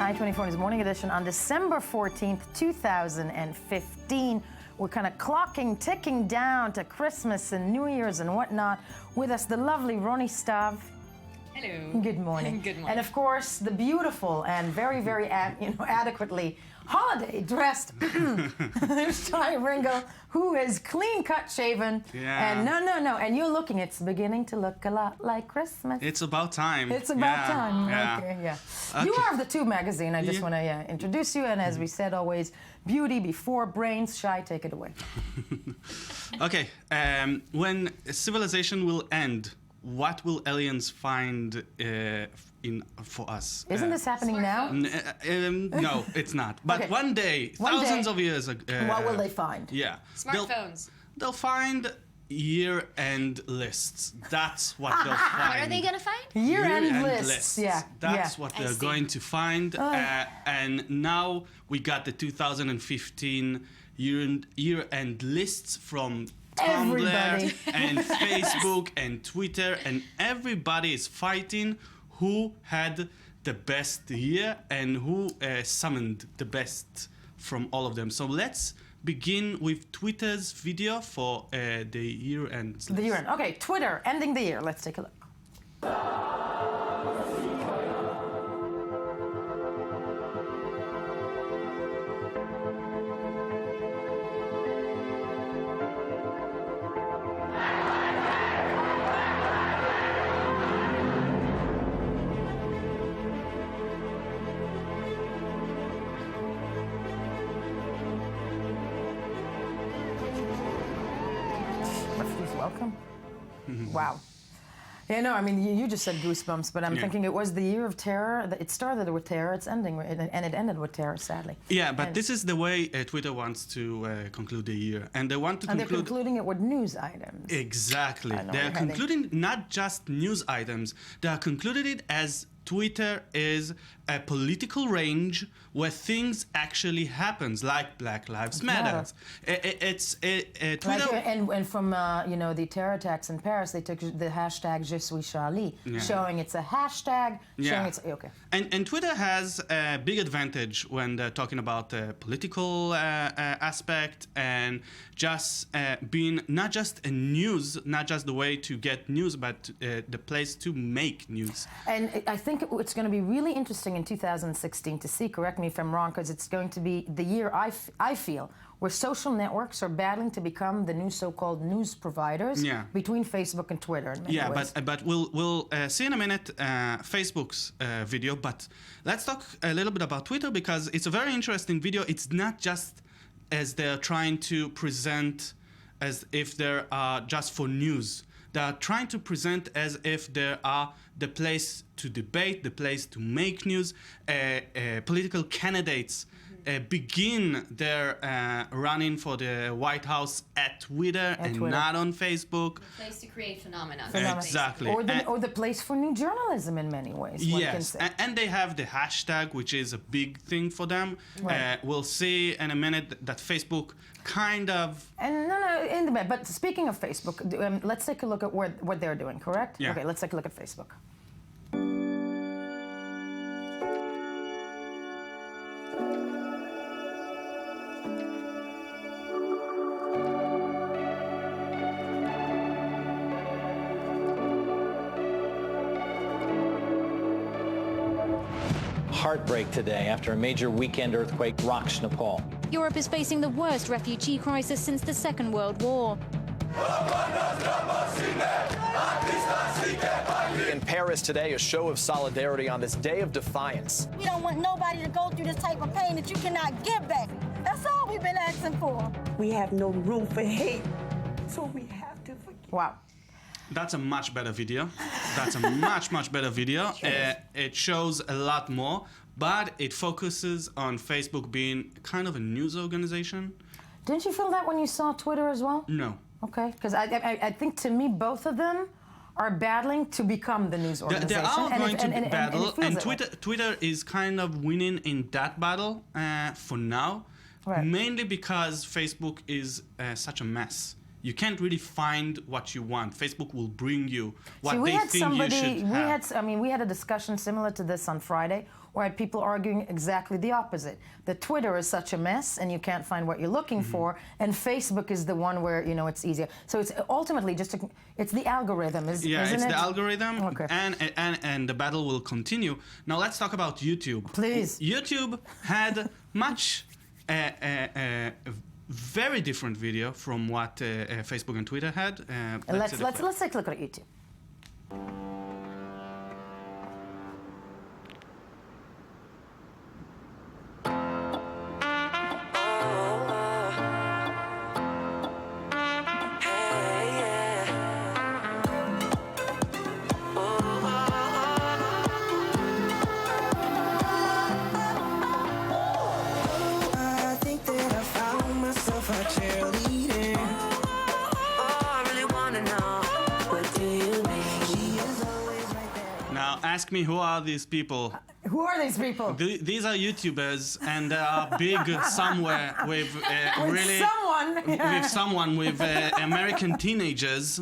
I-24 News Morning Edition on December 14th, 2015. We're kind of ticking down to Christmas and New Year's and whatnot. With us, the lovely Ronnie Stav. Hello. Good morning. Good morning. And of course, the beautiful and very, very adequately holiday-dressed Shai Ringel, who is clean-cut, shaven. Yeah. And no. And you're looking, it's beginning to look a lot like Christmas. It's about time. It's about time. Yeah. Okay, yeah. Okay. You are of the Tube magazine. I just want to introduce you. And as we said, always, beauty before brains. Shai, take it away. Okay. When civilization will end, what will aliens find for us? Isn't this happening now? No, it's not. But Okay. one day, thousands of years ago. What will they find? Yeah. Smartphones. They'll find year-end lists. That's what they'll find. What are they going to find? Year-end lists. Yeah. That's what they're going to find. And now we got the 2015 year-end lists from Everybody. Tumblr and Facebook and Twitter, and everybody is fighting who had the best year and who summoned the best from all of them. So let's begin with Twitter's video for the year-end list. The year-end. Okay, Twitter, ending the year. Let's take a look. Welcome. Wow. Yeah, no, I mean, you just said goosebumps, but I'm thinking it was the year of terror. It started with terror, it's ending, and it ended with terror, sadly. Yeah, but this is the way Twitter wants to conclude the year. And they want to conclude... they're concluding it with news items. Exactly. They're concluding not just news items, they are concluding it as Twitter is a political range where things actually happens, like Black Lives Matter. Twitter. And from the terror attacks in Paris, they took the hashtag Je suis Charlie, showing it's a hashtag, showing it's okay. And Twitter has a big advantage when they're talking about the political aspect and just being not just a news, not just the way to get news, but the place to make news. And I think it's going to be really interesting in 2016 to see, correct me if I'm wrong, because it's going to be the year, I feel, where social networks are battling to become the new so-called news providers between Facebook and Twitter in many ways. But we'll see in a minute Facebook's video, but let's talk a little bit about Twitter because it's a very interesting video. It's not just as they're trying to present as if they are just for news. They are trying to present as if they are the place to debate, the place to make news. Political candidates begin their running for the White House at Twitter and not on Facebook. The place to create phenomena. Exactly. Or the place for new journalism in many ways. Yes, and they have the hashtag, which is a big thing for them. Right. We'll see in a minute that Facebook kind of... And but speaking of Facebook, let's take a look at what they're doing, correct? Yeah. Okay, let's take a look at Facebook. Heartbreak today after a major weekend earthquake rocks Nepal. Europe is facing the worst refugee crisis since the Second World War. In Paris today, a show of solidarity on this day of defiance. We don't want nobody to go through this type of pain that you cannot give back. That's all we've been asking for. We have no room for hate, so we have to forgive. Wow. That's a much better video. That's a much better video. It shows a lot more, but it focuses on Facebook being kind of a news organization. Didn't you feel that when you saw Twitter as well? No. Okay, because I think to me both of them are battling to become the news organization. They are going to battle, and Twitter is kind of winning in that battle for now, mainly because Facebook is such a mess. You can't really find what you want. Facebook will bring you what they think you should have. We had a discussion similar to this on Friday, right? People arguing exactly the opposite. That Twitter is such a mess and you can't find what you're looking for, and Facebook is the one where, you know, it's easier. So it's ultimately just it's the algorithm, isn't it's it? the algorithm, Okay. and the battle will continue. Now let's talk about YouTube. Please. YouTube had much very different video from what Facebook and Twitter had. Let's take a look at YouTube. Now ask me, who are these people? Who are these people? These are YouTubers, and they are big somewhere with someone with American teenagers,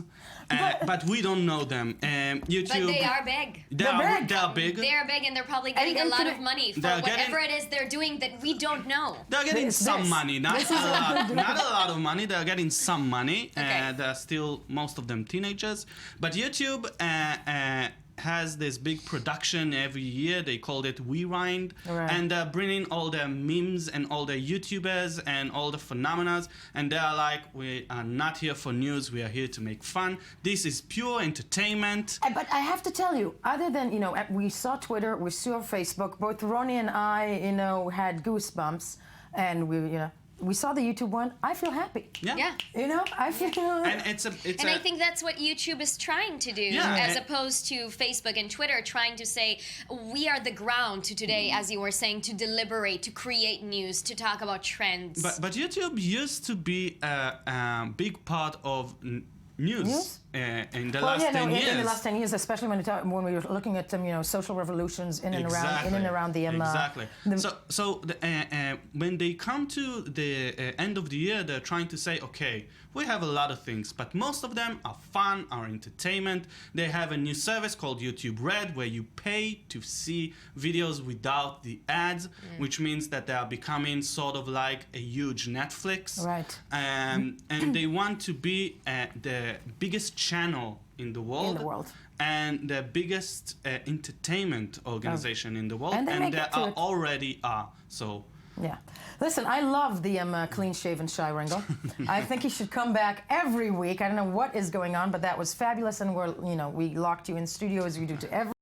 but we don't know them. YouTube. But they are big. They are big. They are big, and they're probably getting a lot of money for whatever it is they're doing that we don't know. They're getting some money, not a lot, not a lot of money. They're getting some money. Okay. They're still, most of them, teenagers. But YouTube has this big production every year. They called it Rewind, and they're bringing all the memes and all the YouTubers and all the phenomena, and they are like, we are not here for news, we are here to make fun. This is pure entertainment. But I have to tell you, other than, you know, we saw Twitter, we saw Facebook, both Ronnie and I, you know, had goosebumps, and we saw the YouTube one. I feel happy. Yeah. You know, I feel. And I think that's what YouTube is trying to do, as opposed to Facebook and Twitter trying to say, we are the ground to today, as you were saying, to deliberate, to create news, to talk about trends. But YouTube used to be a big part of news in the last 10 years. In the last 10 years, especially when we were looking at you know, social revolutions in and around the exactly. When they come to the end of the year, they're trying to say, okay, we have a lot of things, but most of them are fun, are entertainment. They have a new service called YouTube Red, where you pay to see videos without the ads, which means that they are becoming sort of like a huge Netflix. Right. And they want to be the biggest channel in the world. And the biggest entertainment organization in the world, and they already are. So. Yeah. Listen, I love the clean-shaven Shai Ringel. I think he should come back every week. I don't know what is going on, but that was fabulous, and we locked you in studio as we do to every